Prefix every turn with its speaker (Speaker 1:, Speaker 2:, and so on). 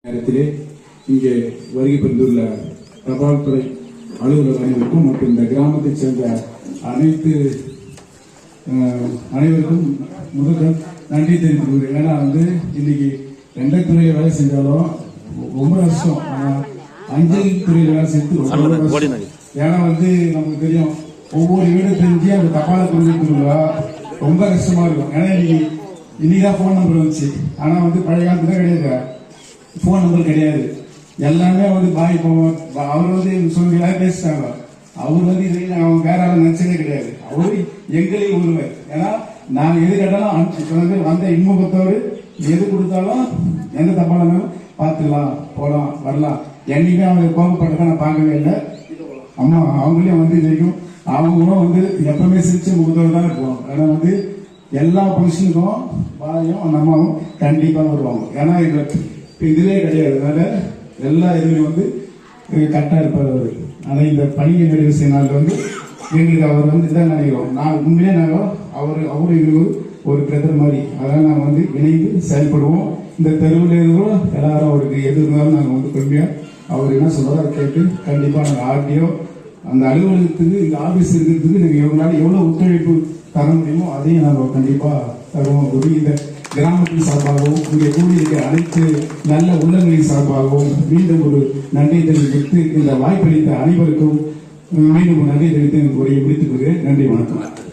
Speaker 1: நேரத்திலே இங்கே வருகை புரிந்துள்ள தபால் துறை அலுவலர் அனைவருக்கும் மற்றும் இந்த கிராமத்தைச் சேர்ந்த அனைவருக்கும் முதல் நன்றி தெரிவித்துக் ஏன்னா இன்னைக்கு எந்த துறையில் வேலை செஞ்சாலும் ரொம்ப கஷ்டம். அஞ்சல் துறையில் வேலை செய்து ஏன்னா நமக்கு தெரியும் ஒவ்வொரு வீடு தெரிஞ்சு அந்த தபாலை கொண்டு ரொம்ப கஷ்டமா இருக்கும். ஏன்னா இன்னைக்குதான் போன் நம்பர் வந்துச்சு. ஆனா பழைய காலத்துல கிடையாது, போன் நம்பர் கிடையாது. எல்லாமே பாய் போவோம். அவர் சொல்ல பேசிட்டாங்க. அவர் அவன் வேற ஆள் நினைச்சதே கிடையாது. அவரு எங்களையும் ஒருவர். ஏன்னா நாங்க எது கேட்டாலும் அந்த இன்முகத்தோடு எது கொடுத்தாலும் எந்த தப்பாலும் பார்த்துக்கலாம், போலாம், வரலாம். என்னைக்குமே அவங்க கோபப்பட்டதான் நான் பார்க்கவே இல்லை. அம்மா அவங்களையும் இதுவரைக்கும் அவங்களும் எப்பவுமே சிரிச்ச முகத்தோடு தான் இருப்போம். ஏன்னா எல்லா ஃபங்க்ஷனுக்கும் பாயும் அந்த அம்மாவும் கண்டிப்பா வருவாங்க. ஏன்னா இதுவே கிடையாது. அதனால எல்லா இதுலையும் கரெக்டா இருப்பார் அவரு. ஆனா இந்த பணியை நிறைவு செய்ய நாள் எங்களுக்கு அவர் இதான் நினைக்கிறோம். நான் உண்மையிலே அவரு எங்களுக்கு ஒரு பிரதர் மாதிரி. அதனால நாங்கள் இணைந்து செயல்படுவோம். இந்த தெருவில் எல்லாரும் அவருக்கு எது இருந்தாலும் நாங்கள் பொறுமையா அவர் என்ன சொல்றாரோ அதை கேட்டு கண்டிப்பா நாங்கள் ஆர்டிஓ அந்த அலுவலகத்துக்கு இந்த ஆபீஸ் இருக்கிறதுக்கு நாங்கள் எவ்வளவு ஒத்துழைப்பு தர முடியுமோ அதையும் நாங்கள் கண்டிப்பா தருவோம். இந்த கிராமத்தின் சார்பாகவும் இங்கே கூடியிருக்கிற அனைத்து நல்ல உள்ளங்களின் சார்பாகவும் மீண்டும் ஒரு நன்றி தெரிவித்து இந்த வாய்ப்பளித்த அனைவருக்கும் மீண்டும் நன்றி தெரிவித்து உரையை முடித்துக் கொள்கிறேன். நன்றி, வணக்கம்.